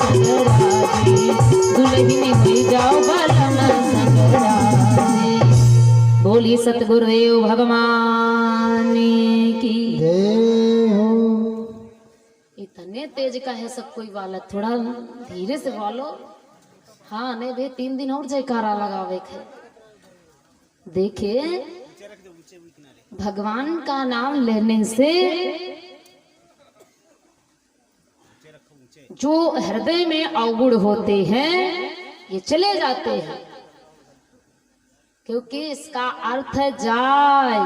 संगराजी, दुल्हनी हुई जाओ बलम संगराजी। बोली सतगुरुदेव भगवान की जय हो। इतने तेज का है सब कोई वाला, थोड़ा धीरे से बोलो। हाँ नहीं भाई 3 दिन और जयकारा लगावे थे। देखिए भगवान का नाम लेने से जो हृदय में अवगुण होते हैं ये चले जाते हैं, क्योंकि इसका अर्थ है जाए,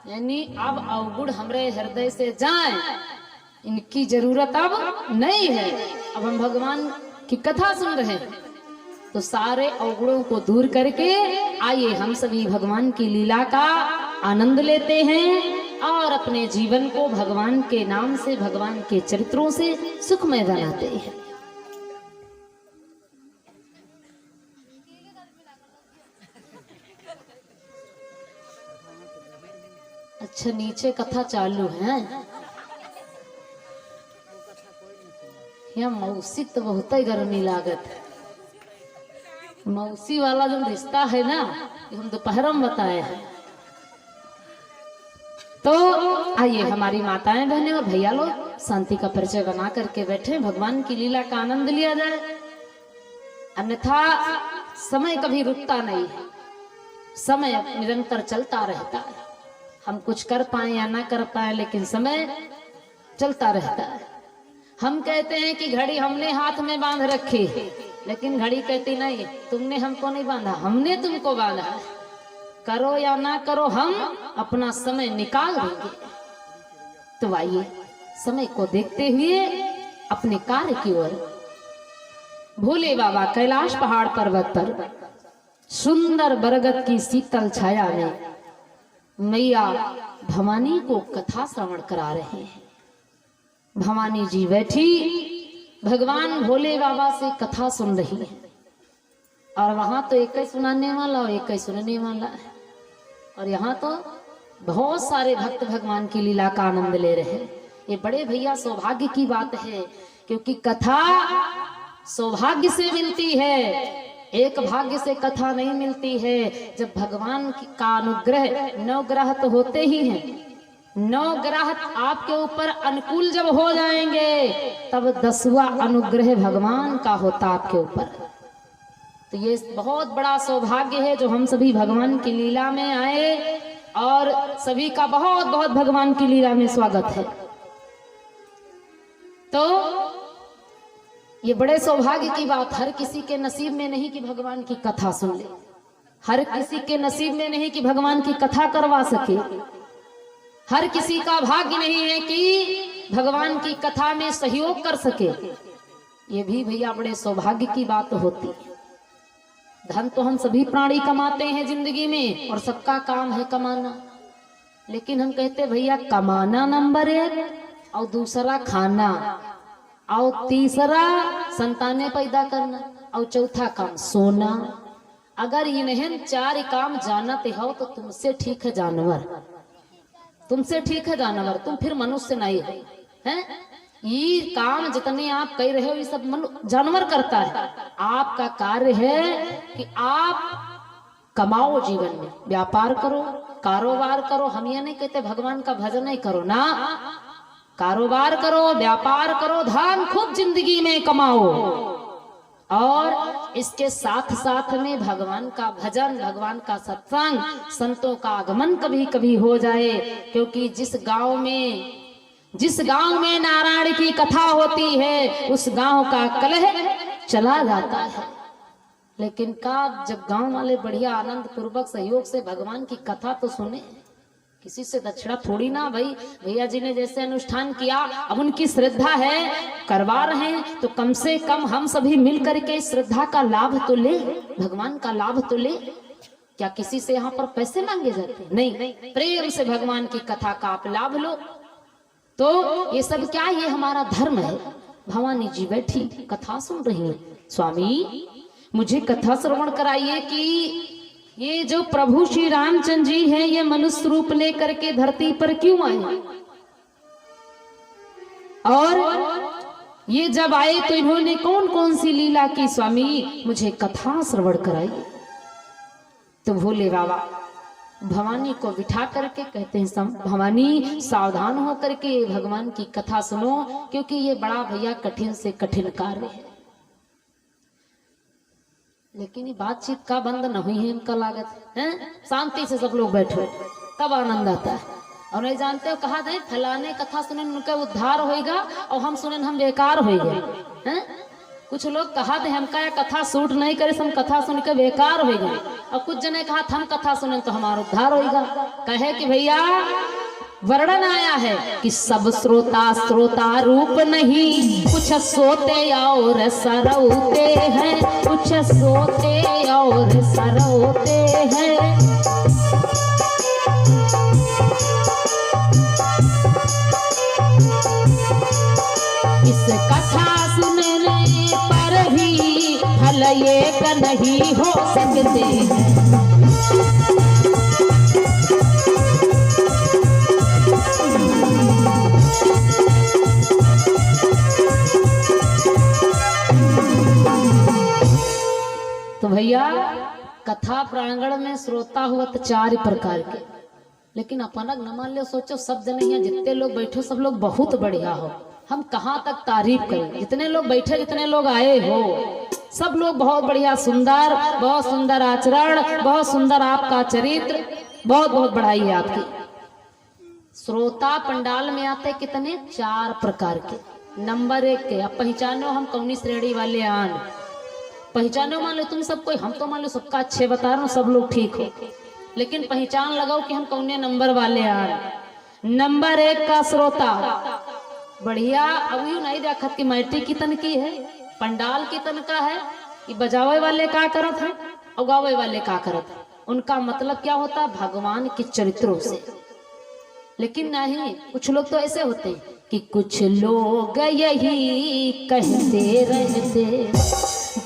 यानी अब अवगुण हमारे हृदय से जाए, इनकी जरूरत अब नहीं है। अब हम भगवान की कथा सुन रहे हैं तो सारे अवगुणों को दूर करके आइए हम सभी भगवान की लीला का आनंद लेते हैं और अपने जीवन को भगवान के नाम से, भगवान के चरित्रों से सुखमय बनाते हैं। अच्छा नीचे कथा चालू है या मौसी तो बहुत ही गर्मी लागत है। मौसी वाला जो रिश्ता है ना ये हम दोपहर में बताए हैं। तो आइए हमारी माताएं बहनें और भैया लोग शांति का परिचय बना करके बैठे, भगवान की लीला का आनंद लिया जाए। अन्यथा समय कभी रुकता नहीं है, समय निरंतर चलता रहता है। हम कुछ कर पाए या ना कर पाए लेकिन समय चलता रहता है। हम कहते हैं कि घड़ी हमने हाथ में बांध रखी, लेकिन घड़ी कहती नहीं तुमने हमको नहीं बांधा, हमने तुमको बांधा है। करो या ना करो हम अपना समय निकाल देंगे। तो आइए समय को देखते हुए अपने कार्य की ओर। भोले बाबा कैलाश पहाड़ पर्वत पर सुंदर बरगद की शीतल छाया में मैया भवानी को कथा श्रवण करा रहे हैं। भवानी जी बैठी भगवान भोले बाबा से कथा सुन रही है, और वहां तो एक ही सुनाने वाला और एक ही सुनने वाला है, और यहाँ तो बहुत सारे भक्त भगवान की लीला का आनंद ले रहे हैं। ये बड़े भैया सौभाग्य की बात है, क्योंकि कथा सौभाग्य से मिलती है, एक भाग्य से कथा नहीं मिलती है। जब भगवान का अनुग्रह, 9 ग्रह तो होते ही हैं, 9 ग्रह आपके ऊपर अनुकूल जब हो जाएंगे तब 10वां अनुग्रह भगवान का होता आपके ऊपर। तो ये बहुत बड़ा सौभाग्य है जो हम सभी भगवान की लीला में आए, और सभी का बहुत बहुत भगवान की लीला में स्वागत है। तो ये बड़े सौभाग्य की बात, हर किसी के नसीब में नहीं कि भगवान की कथा सुन ले, हर किसी के नसीब में नहीं कि भगवान की कथा करवा सके, हर किसी का भाग्य नहीं है कि भगवान की कथा में सहयोग कर सके। ये भी भैया बड़े सौभाग्य की बात होती है। धन तो हम सभी प्राणी कमाते हैं जिंदगी में, और सबका काम है कमाना, लेकिन हम कहते भैया कमाना नंबर 1, और दूसरा खाना, और तीसरा संतानें पैदा करना, और चौथा काम सोना। अगर इन्हें 4 काम जानते हो तो तुमसे ठीक है जानवर, तुमसे ठीक है जानवर, तुम फिर मनुष्य नहीं है, हैं? ये काम जितने आप कर रहे हो ये सब जानवर करता है। आपका कार्य है कि आप कमाओ, जीवन में व्यापार करो, कारोबार करो। हम ये नहीं कहते भगवान का भजन नहीं करो ना, कारोबार करो, व्यापार करो, धन खूब जिंदगी में कमाओ, और इसके साथ साथ में भगवान का भजन, भगवान का सत्संग, संतों का आगमन कभी कभी हो जाए। क्योंकि जिस गांव में नारायण की कथा होती है उस गांव का कलह चला जाता है। लेकिन जब गांव वाले बढ़िया आनंद पूर्वक सहयोग से भगवान की कथा तो सुने, किसी से दक्षिणा थोड़ी ना। भाई भैया जी ने जैसे अनुष्ठान किया, अब उनकी श्रद्धा है, करवा रहे हैं, तो कम से कम हम सभी मिल करके श्रद्धा का लाभ तो ले, भगवान का लाभ तो ले। क्या किसी से यहाँ पर पैसे मांगे जाते? नहीं, प्रेम से भगवान की कथा का आप लाभ लो। तो ये सब क्या, ये हमारा धर्म है। भवानी जी बैठी कथा सुन रही है, स्वामी मुझे कथा श्रवण कराइए कि ये जो प्रभु श्री रामचंद्र जी हैं ये मनुष्य रूप लेकर के धरती पर क्यों आए, और ये जब आए तो इन्होंने कौन कौन सी लीला की स्वामी, मुझे कथा श्रवण कराई। तो भोले बाबा भवानी को बिठा करके कहते हैं, भवानी सावधान हो करके भगवान की कथा सुनो, क्योंकि ये बड़ा भैया कठिन से कठिन कार्य है। लेकिन ये बातचीत का बंद न हुई है इनका लागत है, शांति से सब लोग बैठे, तब आनंद आता है। और नहीं जानते हो कहा था फलाने कथा सुने उनका उद्धार होएगा और हम सुने हम बेकार हो गए हैं। कुछ लोग कहा थे हमका यह कथा सूट नहीं करे, हम कथा सुन के बेकार हो गए। और कुछ जने कहा हम कथा सुने तो हमारा उद्धार होएगा। कहे कि भैया वर्णन आया है कि सब श्रोता रूप नहीं, कुछ सोते और सरौते हैं, कुछ सोते और सरौते हैं। इस कथा सुनने पर भी फल एक नहीं हो सकते हैं। तो भैया कथा प्रांगण में श्रोता हुआ तो 4 प्रकार के, लेकिन अपन न मान लो, सोचो सब जने यहाँ जितने लोग बैठे सब लोग बहुत बढ़िया हो, हम कहाँ तक तारीफ करें। जितने लोग बैठे जितने लोग आए हो सब लोग बहुत बढ़िया, सुंदर, बहुत सुंदर आचरण, बहुत सुंदर आपका चरित्र, बहुत बहुत बढ़ाई है आपकी। श्रोता पंडाल में आते कितने 4 प्रकार के। नंबर 1 के अब पहचानो हम कौनी श्रेणी वाले आन, पहचानो मान लो तुम सब कोई, हम तो मान लो सबका अच्छे बता रहे हो, सब लोग ठीक हो, लेकिन पहचान लगाओ कि हम कौने नंबर वाले आन। नंबर 1 का श्रोता बढ़िया। अब यूं नहीं देखत कि मैटी की तन की है, पंडाल की तन का है, कि बजावे वाले का करत है और गावे वाले का करत है, उनका मतलब क्या होता है भगवान के चरित्रों से। लेकिन नहीं, कुछ लोग तो ऐसे होते हैं कि कुछ लोग यही कहते रहते,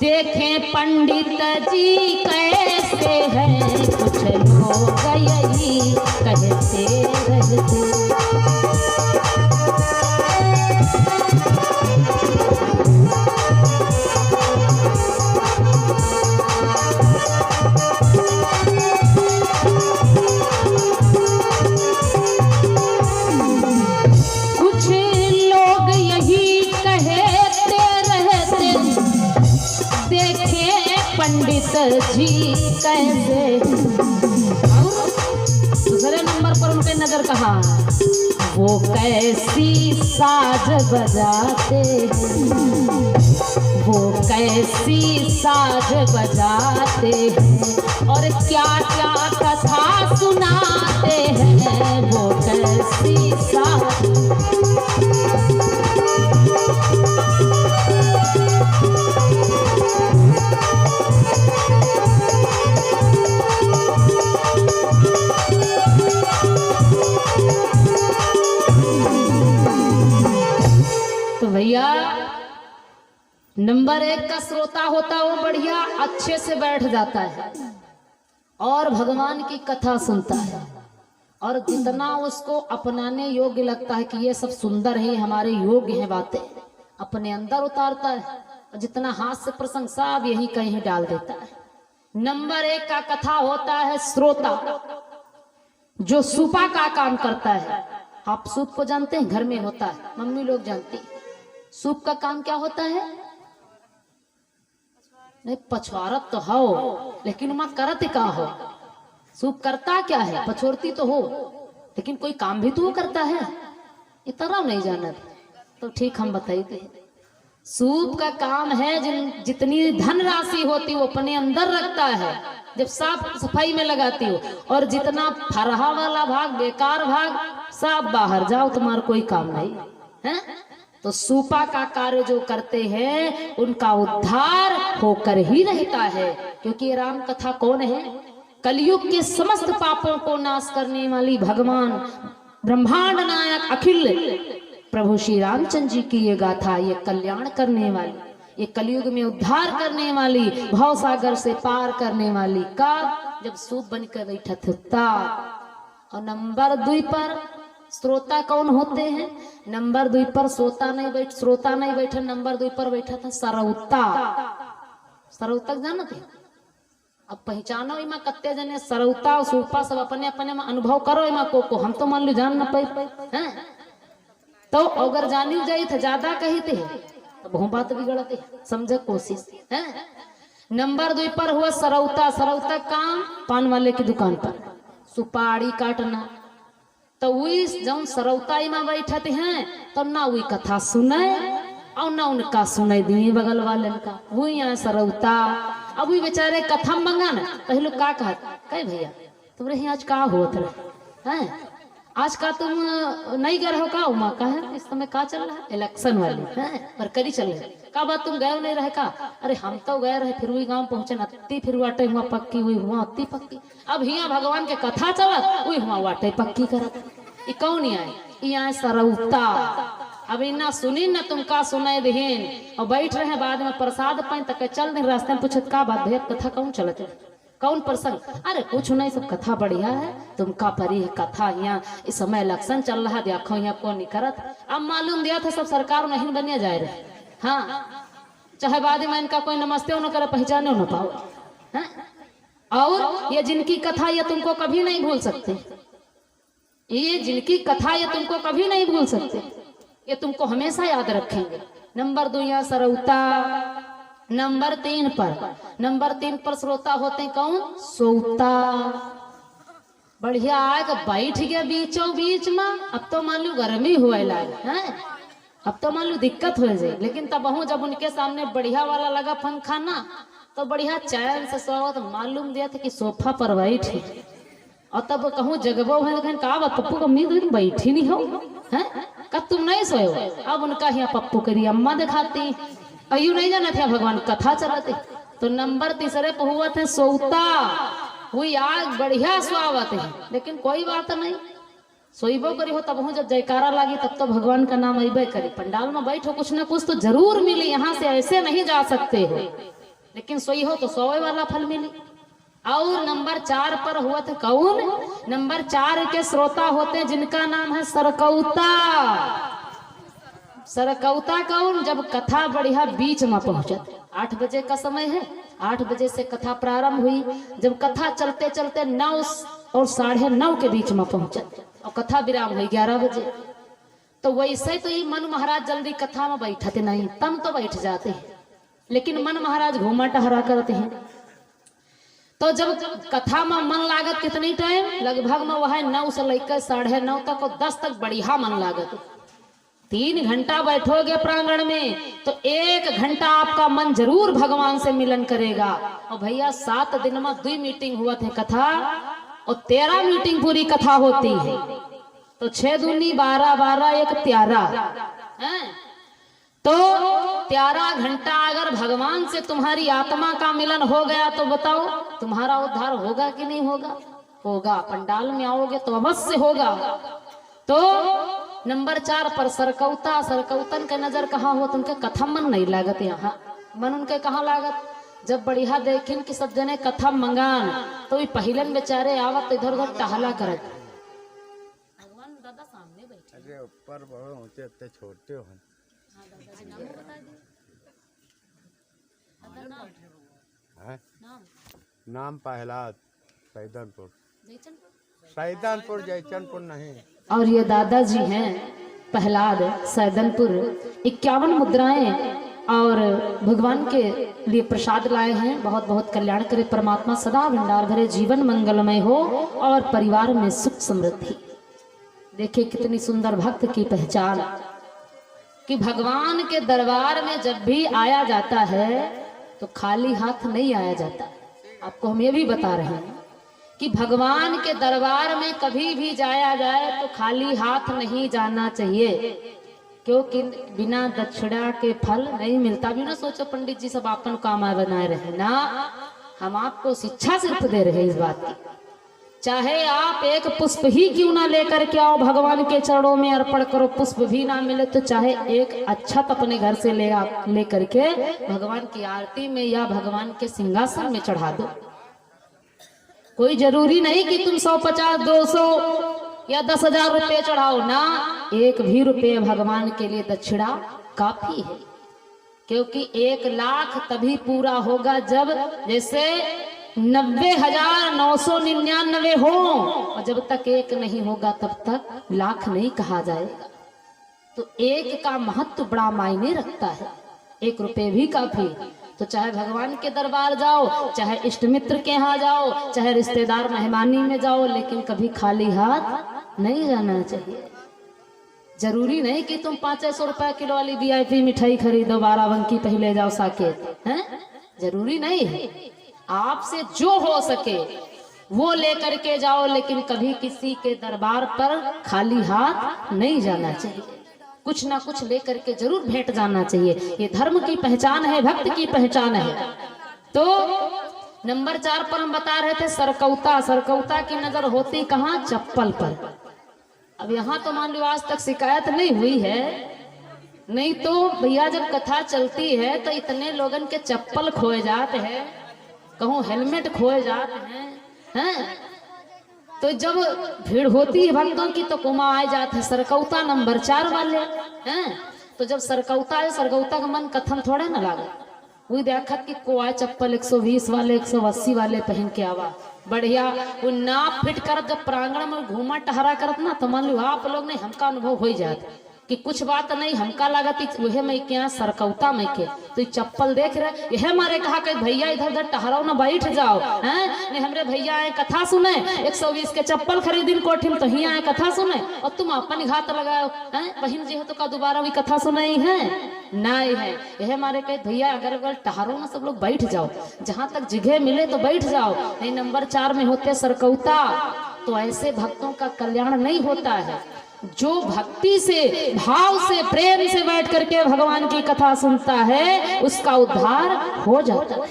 देखें पंडित जी कैसे हैं, कुछ लोग यही कहते रहते। पंडित जी कैसे। दूसरे नंबर पर उनके नजर कहा, वो कैसी साज बजाते हैं, वो कैसी साज बजाते हैं, और क्या क्या कथा सुनाते हैं, वो कैसी साज। भैया नंबर 1 का श्रोता होता है वो बढ़िया अच्छे से बैठ जाता है और भगवान की कथा सुनता है, और जितना उसको अपनाने योग्य लगता है कि ये सब सुंदर है, हमारे योग्य है बातें, अपने अंदर उतारता है, और जितना हाथ से प्रशंसा अब यही कहीं डाल देता है। नंबर 1 का कथा होता है श्रोता, जो सुपा का काम करता है। आप सूप को जानते हैं, घर में होता है, मम्मी लोग जानती है। सूप का काम क्या होता है? नहीं पछवारत तो हो, लेकिन मां करत का हो। सूप करता क्या है? पछोरती तो हो, लेकिन कोई काम भी तो वो करता है। इतना नहीं जाना तो ठीक हम बताइए। सूप का काम है जितनी धन राशि होती वो अपने अंदर रखता है जब साफ सफाई में लगाती हो, और जितना फरहा वाला भाग, बेकार भाग, सब बाहर जाओ, तुम्हारा कोई काम नहीं है। तो सूपा का कार्य जो करते हैं उनका उद्धार होकर ही रहता है, क्योंकि राम कथा कौन है? कलयुग के समस्त पापों को नाश करने वाली भगवान ब्रह्मांड नायक अखिल प्रभु श्री रामचंद्र जी की ये गाथा, ये कल्याण करने वाली, ये कलयुग में उद्धार करने वाली, भव सागर से पार करने वाली का जब सूप बनकर बैठा था। और नंबर 2 पर श्रोता कौन होते हैं? नंबर 2 पर श्रोता नहीं बैठा, नंबर 2 पर बैठा था सरौता। सरौता जानते हैं? अब पहचानो इमा कत्ते जने सरौता और सूपा सब अपने अपने में अनुभव करो इमा को हम तो मान लो जान न पाई हैं। तो अगर जानी जाई तो ज्यादा कहते हैं तो बहुत बात बिगड़ते समझे कोशिश है। नंबर 2 पर हुआ सरौता। सरौता काम पान वाले की दुकान पर सुपारी काटना। तो वही जब सरौता में बैठते हैं तो ना वही कथा सुने और ना उनका सुनाई दिए बगल वाले का। वही यहाँ सरौता। अब वही बेचारे कथा मंगा ना पहले का कहे भैया तुम्हारे यहाँ आज का हुआ था हैं? आज का तुम नहीं गए हो का उमा का है इस समय का चल रहा है इलेक्शन वाली है पर करी चल रहे का बात तुम गए नहीं रहे का? अरे हम तो गए रहे फिर वही गांव पहुंचे अत्ती फिर वाटे हुआ पक्की हुई हुआ अत्ती पक्की। अब हिया भगवान के कथा चलत वही हुआ वाटे पक्की करत। ये कौन आए? यहाँ सरौता। अब इना सुनी न तुम का सुनाई दहीन और बैठ रहे बाद में प्रसाद पाइन तक चल दे रास्ते में पूछत का बात भैया कथा कौन चलत है कौन प्रसंग? अरे कुछ नहीं सब कथा बढ़िया है तुमका परी है कथा। यहाँ इस समय इलेक्शन चल रहा देखो यहाँ कौन नहीं करत। अब मालूम दिया था सब सरकार नहीं बनिया जाए रहे हाँ चाहे बाद में इनका कोई नमस्ते न करे पहचाने न पाओ है? और ये जिनकी कथा ये तुमको कभी नहीं भूल सकते। ये जिनकी कथा ये तुमको कभी नहीं भूल सकते। ये तुमको हमेशा याद रखेंगे। नंबर 2 यहाँ सरौता। नंबर 3 पर श्रोता होते हैं कौन? सोता। बढ़िया आएगा बैठ गया बीचों बीच में। अब तो मान लो गर्मी हुए लागे हैं अब तो मान लो दिक्कत हो जाए लेकिन तब हूँ जब उनके सामने बढ़िया वाला लगा पंखा ना तो बढ़िया चैन से सोवत मालूम दिया था कि सोफा पर बैठ और तब कहूँ जगबो है लेकिन का बात पप्पू का उम्मीद बैठी नहीं हो हैं कब तुम नहीं सोए हो? अब उनका यहाँ पप्पू करी अम्मा दिखाती अयू नहीं जाना था भगवान कथा चलाते। तो नंबर 3 पर हुआ थे सोता। हुई आग बढ़िया स्वावत है लेकिन कोई बात नहीं सोईबो करी हो तब हूँ जब जयकारा लगी तब तो भगवान का नाम अबे करी। पंडाल में बैठो कुछ ना कुछ तो जरूर मिली यहाँ से ऐसे नहीं जा सकते हो लेकिन सोई हो तो सोए वाला फल मिली। और नंबर 4 पर हुआ था कौन? नंबर 4 के श्रोता होते हैं जिनका नाम है सरकौता। सरकौता कौन? जब कथा बढ़िया बीच में पहुंचत 8 बजे का समय है 8 बजे से कथा प्रारंभ हुई। जब कथा चलते चलते 9 और 9:30 के बीच में पहुंचत और कथा विराम हुई 11 बजे। तो वैसे तो ये मन महाराज जल्दी कथा में बैठते नहीं तम तो बैठ जाते हैं लेकिन मन महाराज घूमा टहरा करते हैं। तो जब कथा में मन लागत कितनी टाइम लगभग में वह 9 से लेकर 9:30 तक और 10 तक बढ़िया मन लागत। 3 घंटा बैठोगे प्रांगण में तो 1 घंटा आपका मन जरूर भगवान से मिलन करेगा। और भैया 7 दिन में 2 मीटिंग हुआ थे कथा और 13 मीटिंग पूरी कथा होती है तो 6 दूनी 12 12 1 13 है। तो 13 घंटा अगर भगवान से तुम्हारी आत्मा का मिलन हो गया तो बताओ तुम्हारा उद्धार होगा कि नहीं होगा? होगा। पंडाल में आओगे तो अवश्य होगा। तो नंबर 4 पर सरकौता। सरकौतन के नजर कहाँ हो? उनके कथा मन नहीं लागत। यहाँ मन उनके कहाँ लागत? जब बढ़िया देखिन कि सब जने कथा मंगान तो पहलन बेचारे आवत इधर उधर टहला करत। भगवान दादा सामने बैठे अरे ऊपर बड़े ऊंचे इतने छोटे हो नाम प्रहलाद सैदनपुर जयचंदपुर नहीं। और ये दादाजी हैं प्रहलाद सैदनपुर। 51 मुद्राएं और भगवान के लिए प्रसाद लाए हैं। बहुत बहुत कल्याण करे परमात्मा सदा भंडार भरे जीवन मंगलमय हो और परिवार में सुख समृद्धि। देखिए कितनी सुंदर भक्त की पहचान कि भगवान के दरबार में जब भी आया जाता है तो खाली हाथ नहीं आया जाता। आपको हम ये भी बता रहे हैं कि भगवान के दरबार में कभी भी जाया जाए तो खाली हाथ नहीं जाना चाहिए क्योंकि बिना दक्षिणा के फल नहीं मिलता। भी ना सोचो पंडित जी सब अपन काम बनाए रहे ना, हम आपको शिक्षा सिर्फ दे रहे हैं इस बात की। चाहे आप एक पुष्प ही क्यों ना लेकर के आओ भगवान के चरणों में अर्पण करो, पुष्प भी ना मिले तो चाहे एक अक्षत अपने घर से ले करके भगवान की आरती में या भगवान के सिंहासन में चढ़ा दो। कोई जरूरी नहीं कि तुम 150 200 या 10,000 रुपये चढ़ाओ ना, 1 भी रुपये भगवान के लिए दक्षिणा काफी है। क्योंकि 1,00,000 तभी पूरा होगा जब जैसे 90,999 हो, और जब तक 1 नहीं होगा तब तक लाख नहीं कहा जाएगा। तो 1 का महत्व बड़ा मायने रखता है। 1 रुपये भी काफी। तो चाहे भगवान के दरबार जाओ, चाहे इष्ट मित्र के यहाँ जाओ, चाहे रिश्तेदार मेहमानी में जाओ, लेकिन कभी खाली हाथ नहीं जाना चाहिए। जरूरी नहीं कि तुम 500 रुपए किलो वाली VIP मिठाई खरीदो, 12 बंकी पहले जाओ साकेत, हैं? जरूरी नहीं है। आपसे जो हो सके वो लेकर के जाओ, लेकिन कभी किसी के दरबार पर खाली हाथ नहीं जाना चाहिए। कुछ ना कुछ लेकर के जरूर भेंट जाना चाहिए। ये धर्म की पहचान है, भक्त की पहचान है। तो नंबर 4 पर हम बता रहे थे सरकौता। सरकौता की नजर होती कहाँ? चप्पल पर। अब यहाँ तो मान लो आज तक शिकायत नहीं हुई है, नहीं तो भैया जब कथा चलती है तो इतने लोगन के चप्पल खोए जाते हैं, कहूँ हेलमेट खोए जाते हैं। तो जब भीड़ होती है भक्तों की तो कुमा आ जाते हैं सरकौता नंबर 4 वाले हैं। तो जब सरकौता है, सरकौता का मन कथन थोड़ा ना लागे। वही देखत कि को आए चप्पल 120 वाले 180 वाले पहन के आवा बढ़िया, वो नाप फिट कर जब प्रांगण में घूमा टहरा करत ना, तो मान लो आप लोग ने हमका अनुभव हो जाता कि कुछ बात नहीं हमका लागत वह मैं क्या सरकौता में के। तो चप्पल देख रहे, यह मारे कहा कि भैया इधर उधर टहराओ ना, बैठ जाओ, हैं? नहीं हमरे भैया आए कथा सुने, 120 के चप्पल खरीदिन कोठिन तो ही आए कथा सुने, और तुम अपन घात लगाओ, हैं? बहन जी हो तो का दोबारा भी कथा सुनाई है नहीं है। यह मारे कहे भैया अगल बगल टहरो ना, सब लोग बैठ जाओ, जहां तक जगह मिले तो बैठ जाओ। नहीं नंबर 4 में होते सरकौता। तो ऐसे भक्तों का कल्याण नहीं होता है। जो भक्ति से, भाव से, प्रेम से बैठ करके भगवान की कथा सुनता है उसका उद्धार हो जाता है।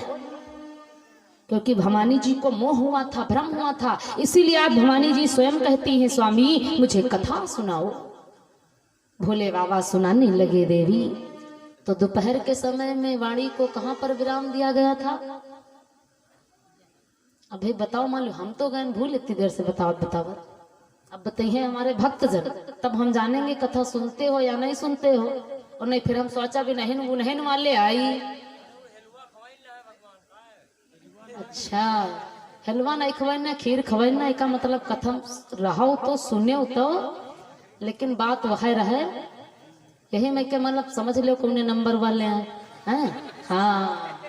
क्योंकि भवानी जी को मोह हुआ था, भ्रम हुआ था, इसीलिए आज भवानी जी स्वयं कहती हैं स्वामी मुझे कथा सुनाओ। भोले बाबा सुनाने लगे देवी। तो दोपहर के समय में वाणी को कहां पर विराम दिया गया था? अभी बताओ, मान लो हम तो गए भूल, इतनी देर से बताओ। अब बताइए हमारे भक्तजन, तब हम जानेंगे कथा सुनते हो या नहीं सुनते हो। और नहीं फिर हम सोचा भी नहीं वो नहीं वाले आई। अच्छा, हलवा नहीं खवाना, खीर खवाना, का मतलब कथा रहो तो सुने तो, लेकिन बात वह रहे। यही मैं क्या मतलब समझ लो कौन नंबर वाले हैं? हाँ,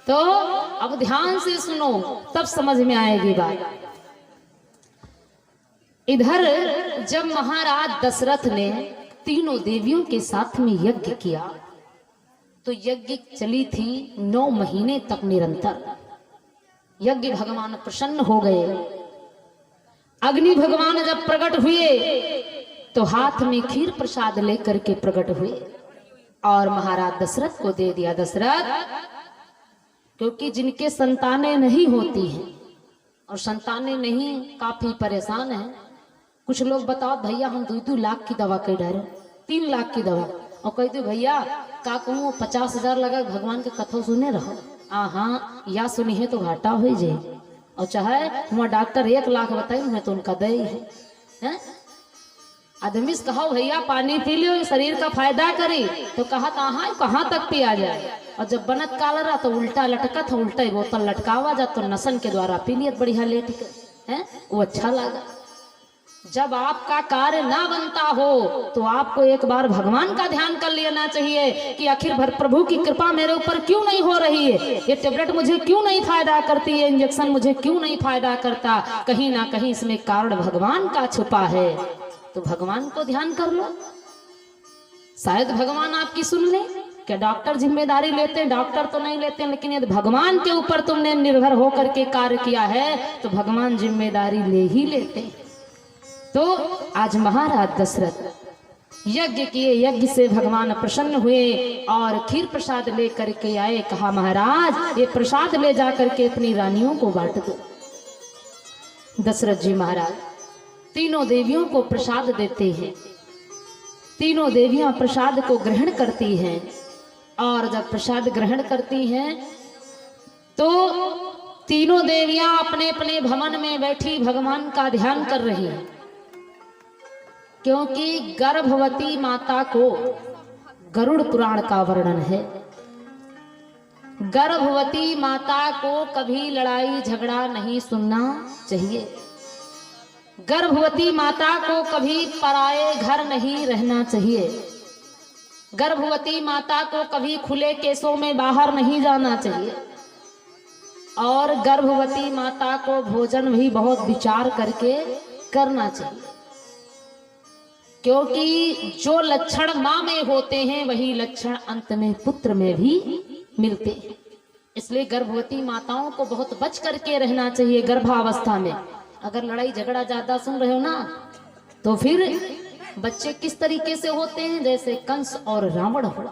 तो अब ध्यान से सुनो तब समझ में आएगी बात। इधर जब महाराज दशरथ ने तीनों देवियों के साथ में यज्ञ किया तो यज्ञ चली थी 9 महीने तक निरंतर। यज्ञ भगवान प्रसन्न हो गए। अग्नि भगवान जब प्रकट हुए तो हाथ में खीर प्रसाद लेकर के प्रकट हुए और महाराज दशरथ को दे दिया। दशरथ, क्योंकि जिनके संतानें नहीं होती हैं और संतानें नहीं काफी परेशान हैं। कुछ लोग बताओ भैया हम 2-2 लाख की दवा कर डाले, 3 लाख की दवा, और कहते भैया का कहूँ 50,000 लगा भगवान के कथा सुने रहो। हाँ या सुनी है तो घाटा हो जाए, और चाहे वहाँ डॉक्टर 1 लाख बताई मैं तो उनका दे है। आदमी से कहो भैया पानी पी लो शरीर का फायदा करी, तो कहा कहाँ तक पिया जाए। और जब बनत काल रहा तो उल्टा लटकत, उल्टा ही बोतल लटकावा जा तो नसन के द्वारा पी लियत बढ़िया लेट के, है वो अच्छा लगा। जब आपका कार्य ना बनता हो तो आपको एक बार भगवान का ध्यान कर लेना चाहिए कि आखिर भर प्रभु की कृपा मेरे ऊपर क्यों नहीं हो रही है, ये टेबलेट मुझे क्यों नहीं फायदा करती है, इंजेक्शन मुझे क्यों नहीं फायदा करता, कहीं ना कहीं इसमें कारण भगवान का छुपा है। तो भगवान को ध्यान कर लो, शायद भगवान आपकी सुन ले। क्या डॉक्टर जिम्मेदारी लेते हैं? डॉक्टर तो नहीं लेते, लेकिन यदि भगवान के ऊपर तुमने निर्भर होकर के कार्य किया है तो भगवान जिम्मेदारी ले ही लेते हैं। तो आज महाराज दशरथ यज्ञ किए, यज्ञ से भगवान प्रसन्न हुए और खीर प्रसाद लेकर के आए। कहा महाराज ये प्रसाद ले जाकर के अपनी रानियों को बांट दो। दशरथ जी महाराज तीनों देवियों को प्रसाद देते हैं। तीनों देवियां प्रसाद को ग्रहण करती हैं और जब प्रसाद ग्रहण करती हैं तो तीनों देवियां अपने अपने भवन में बैठी भगवान का ध्यान कर रही हैं। क्योंकि गर्भवती माता को गरुड़ पुराण का वर्णन है। गर्भवती माता को कभी लड़ाई झगड़ा नहीं सुनना चाहिए। गर्भवती माता को कभी पराये घर नहीं रहना चाहिए। गर्भवती माता को कभी खुले केसों में बाहर नहीं जाना चाहिए। और गर्भवती माता को भोजन भी बहुत विचार करके करना चाहिए, क्योंकि जो लक्षण मां में होते हैं वही लक्षण अंत में पुत्र में भी मिलते हैं। इसलिए गर्भवती माताओं को बहुत बच करके रहना चाहिए गर्भावस्था में। अगर लड़ाई झगड़ा ज्यादा सुन रहे हो ना, तो फिर बच्चे किस तरीके से होते हैं, जैसे कंस और रावण हो।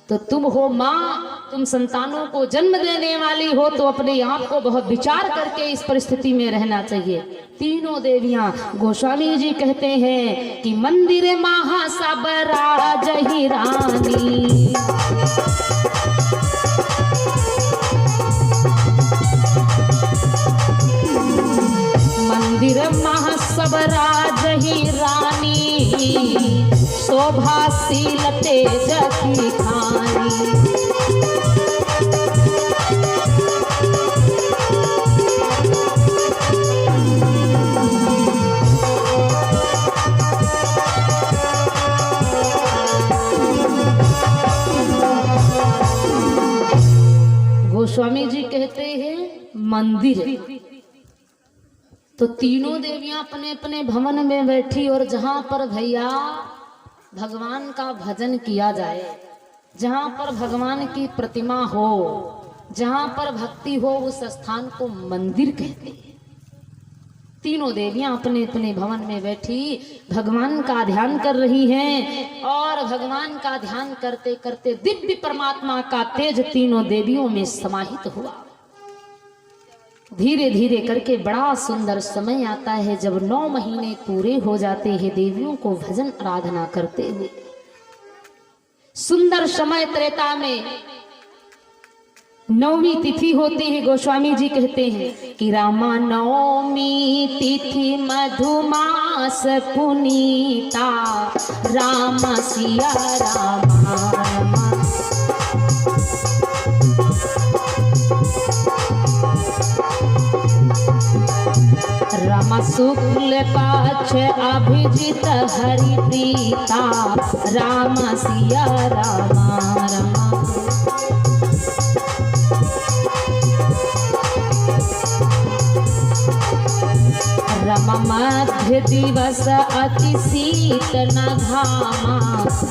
तो तुम हो माँ, तुम संतानों को जन्म देने वाली हो, तो अपने आप को बहुत विचार करके इस परिस्थिति में रहना चाहिए। तीनों देवियां, गोस्वामी जी कहते हैं कि मंदिर महा सब राज ही रानी, मंदिर महा सब राज ही रानी, शोभाशील तेज की खानी। गोस्वामी जी कहते हैं मंदिर, तो तीनों देवियां अपने अपने भवन में बैठी, और जहां पर भैया भगवान का भजन किया जाए, जहां पर भगवान की प्रतिमा हो, जहां पर भक्ति हो, उस स्थान को मंदिर कहते हैं। तीनों देवियां अपने अपने भवन में बैठी भगवान का ध्यान कर रही हैं, और भगवान का ध्यान करते करते दिव्य परमात्मा का तेज तीनों देवियों में समाहित हुआ। धीरे धीरे करके बड़ा सुंदर समय आता है जब 9 महीने पूरे हो जाते हैं देवियों को भजन आराधना करते हुए। सुंदर समय त्रेता में 9वीं तिथि होती है। गोस्वामी जी कहते हैं कि रामा 9वीं तिथि मधुमास पुनीता, राम सिया रामा रामा। रामा शुक्ल पाछ अभिजित हरि प्रीता, राम सिया रामा रामा। रमा मध्य दिवस अति शीत न घामा,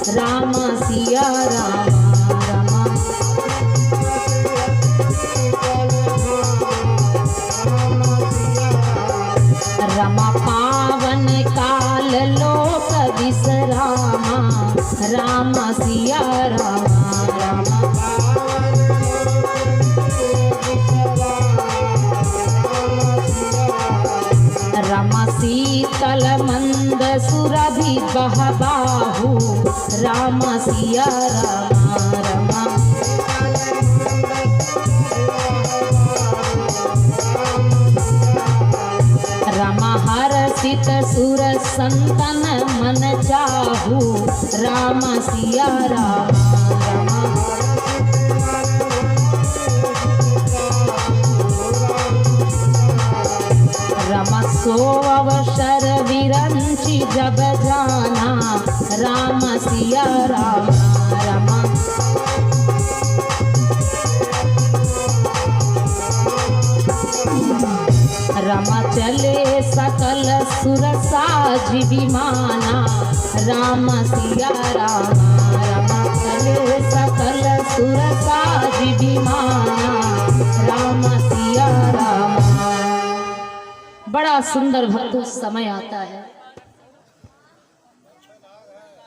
राम सिया रामा रामा। रमा पावन काल लोक विश्रामा, राम सिया रामा रामा। रमा शीतल मंद सुरभि बहबाहु, राम सिया रामा रामा। रमा हर्षित सुर संतन मन चाहू, राम सिया रामा रामा। रमा सो अवसर विरंची जब जाना, राम सिया रामा रामा। रमा चले सकल सुर साज विमाना, राम सिया रामा रमा। चले सकल सुर साज विमाना, राम सिया रामा। बड़ा सुंदर भक्त समय आता है।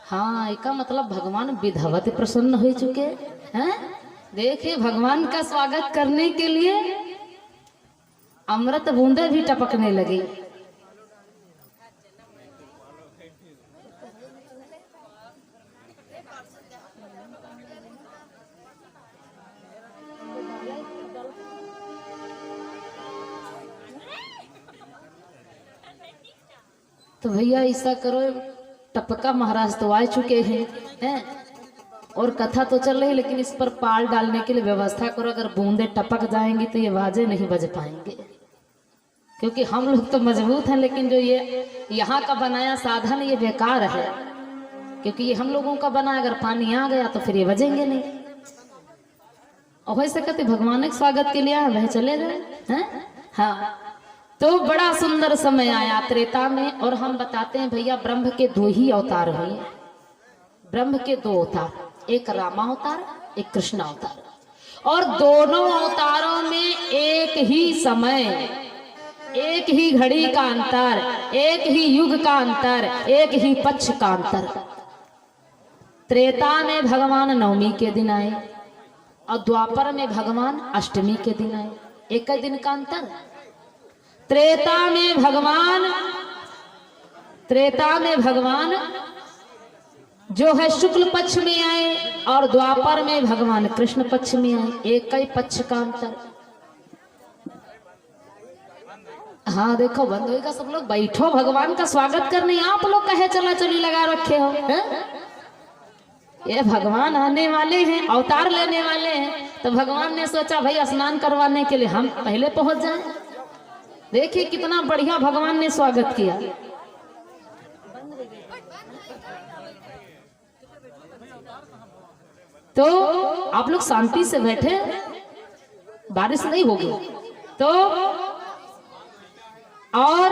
हाँ, इसका मतलब भगवान विधवत प्रसन्न हो चुके हैं। देखिए, भगवान का स्वागत करने के लिए अमृत बूंदे भी टपकने लगी। तो भैया ऐसा करो, टपका महाराज तो आ चुके हैं और कथा तो चल रही, लेकिन इस पर पाल डालने के लिए व्यवस्था करो। अगर बूंदे टपक जाएंगी तो ये बाजे नहीं बज पाएंगे, क्योंकि हम लोग तो मजबूत हैं, लेकिन जो ये यहाँ का बनाया साधन ये बेकार है, क्योंकि ये हम लोगों का बना, अगर पानी आ गया तो फिर ये बजेंगे नहीं। और वैसे कहते भगवान के स्वागत के लिए वह चले जाए हैं। हाँ, तो बड़ा सुंदर समय आया त्रेता में। और हम बताते हैं भैया, ब्रह्म के 2 ही अवतार हुए। ब्रह्म के 2 अवतार, एक रामा अवतार, एक कृष्ण अवतार। और दोनों अवतारों में एक ही समय, एक ही घड़ी का अंतर, एक ही युग का अंतर, एक ही पक्ष का अंतर। त्रेता में भगवान नवमी के दिन आए और द्वापर में भगवान अष्टमी के दिन आए, एक ही दिन का अंतर। त्रेता में भगवान जो है शुक्ल पक्ष में आए और द्वापर में भगवान कृष्ण पक्ष में आए, एक ही पक्ष का अंतर। हाँ देखो बंद होगा, सब लोग बैठो, भगवान का स्वागत करने। आप लोग कहे चला चली लगा रखे हो है? ये भगवान आने वाले हैं, अवतार लेने वाले हैं, तो भगवान ने सोचा भाई स्नान करवाने के लिए हम पहले पहुंच जाएं। देखिए कितना बढ़िया भगवान ने स्वागत किया। तो आप लोग शांति से बैठे, बारिश नहीं होगी तो। और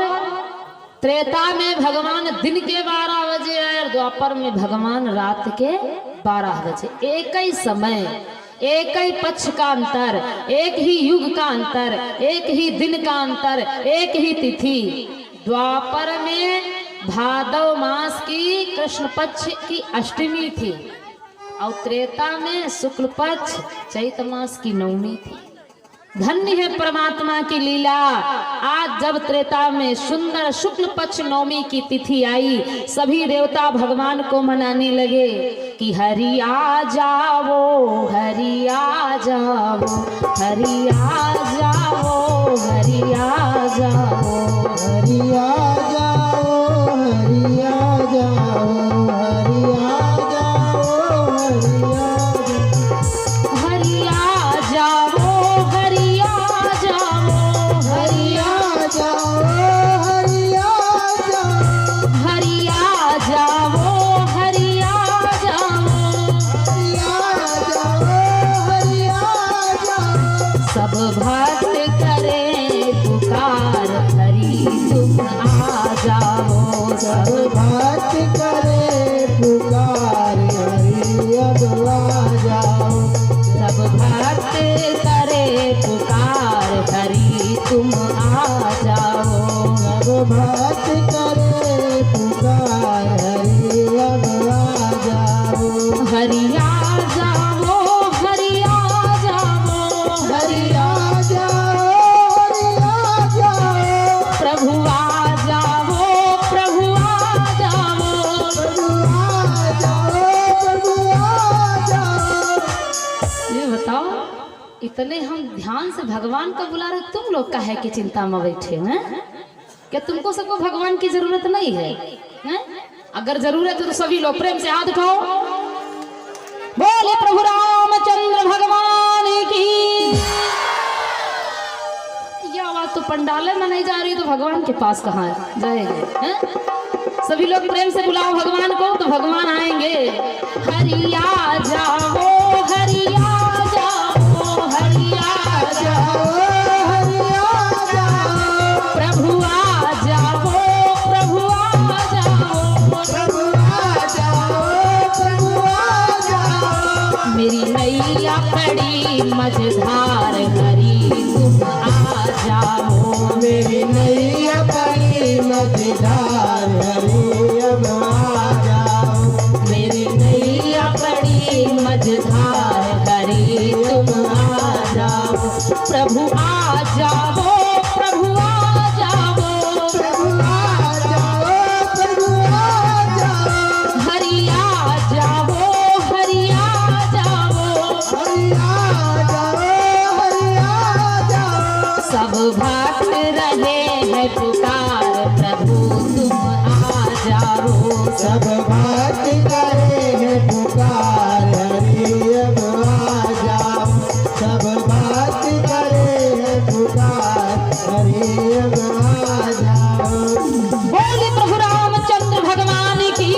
त्रेता में भगवान दिन के 12 बजे आए और द्वापर में भगवान रात के 12 बजे। एक ही समय, एक ही पक्ष का अंतर, एक ही युग का अंतर, एक ही दिन का अंतर, एक ही तिथि। द्वापर में भादव मास की कृष्ण पक्ष की अष्टमी थी और त्रेता में शुक्ल पक्ष चैत मास की नवमी थी। धन्य है परमात्मा की लीला। आज जब त्रेता में सुंदर शुक्ल पक्ष नवमी की तिथि आई, सभी देवता भगवान को मनाने लगे कि हरि आ जाओ, हरि आ जाओ, हरि आ जाओ, हरि आ जाओ, हरि आ जाओ, हरि आ जाओ, हरि आ जाओ, हरि आ जाओ, हरि आ जाओ, हरि आ जाओ, हरि आ जाओ, हरि आ जाओ, हरि आ जाओ, हरि आ जाओ। सब भक्त करे पुकार, हरि तुम आ जाओ। सब भक्त करे पुकार, हरि अब आ जाओ। सब भक्त करे पुकार, हरि तुम आ जाओ। सब भक्त करे पुकार, हरि अब आ जाओ। हरि आ जाओ, हरि आ जाओ, हरि आ जाओ, हरि आ जाओ। प्रभु आ जाओ, प्रभु आ जाओ। प्रभु आ जाओ, प्रभु आ जाओ। ये बताओ, इतने हम ध्यान से भगवान को बुला रहे, तुम लोग काहे की चिंता में बैठे हैं? क्या तुमको सबको भगवान की जरूरत नहीं है, हैं? अगर जरूरत है तो सभी लोग प्रेम से हाथ उठाओ, बोले प्रभु रामचंद्र भगवान की। ये आवाज तो पंडाले में नहीं जा रही, तो भगवान के पास कहाँ जाएंगे? हैं? सभी लोग प्रेम से बुलाओ भगवान को, तो भगवान आएंगे। हरि आ जाओ, हरि आ जाओ, हरि आ जाओ, हरि आ जाओ। प्रभु आ जाओ, प्रभु आ जाओ, प्रभु आ जाओ, प्रभु आ जाओ। मेरी नैया पड़ी मझधार, हरि तुम आ जाओ। मेरी नैया पड़ी मझधार, हरि अब आ जाओ। मेरी नैया पड़ी मझधार, हरि तुम आ जाओ। प्रभु आ जाओ, प्रभु आ जाओ, प्रभु आ जाओ, प्रभु आ जाओ। हरि आ जाओ, हरि आ जाओ। हरि आ जाओ, हरि आ जाओ। सब भक्त रहे हैं पुकार, प्रभु तुम आ सब भक्त करे है पुकार, हरि अब आ जाओ। सब भक्त करे है पुकार, हरि अब आ जाओ। बोले प्रभु रामचंद्र भगवान की,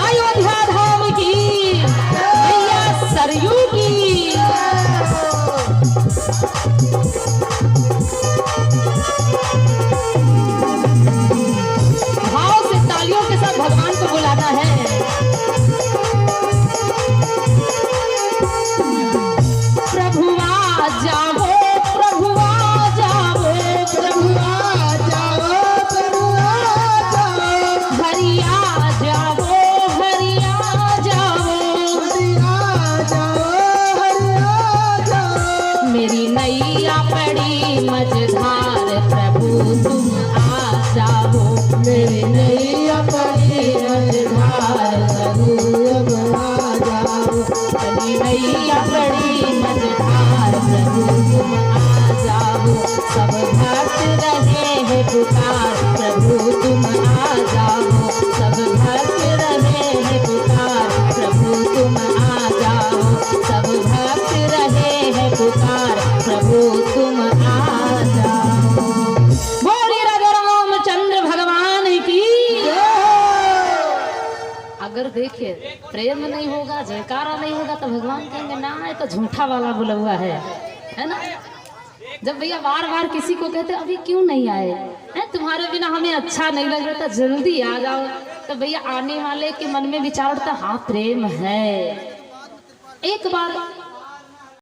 अयोध्या धाम की, मैया सरयू की। भाव से तालियों के साथ भगवान को बुलाना है। प्रभु आ जाओ, प्रभु आ जाओ, प्रभु आ जाओ, प्रभु आ जाओ, हरि आ जाओ, हरि आ जाओ। हरि आ जाओ, हरि आ जाओ। मेरी नैया पड़ी मझधार, प्रभु तुम आ जाओ। मेरी नैया पड़ी मझधार, प्रभु अब आ जाओ। मेरी नैया पड़ी मझधार, प्रभु तुम आ जाओ। सब भक्त रहे हैं पुकार, प्रभु तुम आ जाओ। सब भक्त रहे हैं पुकार, प्रभु तुम आ जाओ। सब भक्त रहे हैं पुकार, प्रभु तुम आ जाओ। बोले राजा रामचंद्र भगवान की। अगर देखिए प्रेम नहीं होगा, जयकारा नहीं होगा, तो भगवान कहेंगे ना ये तो झूठा वाला बुला हुआ है ना। जब भैया बार बार किसी को कहते अभी क्यों नहीं आए हैं, तुम्हारे बिना हमें अच्छा नहीं लग रहा था, जल्दी आ जाओ, तो भैया आने वाले के मन में विचार उठता हाँ प्रेम है। एक बार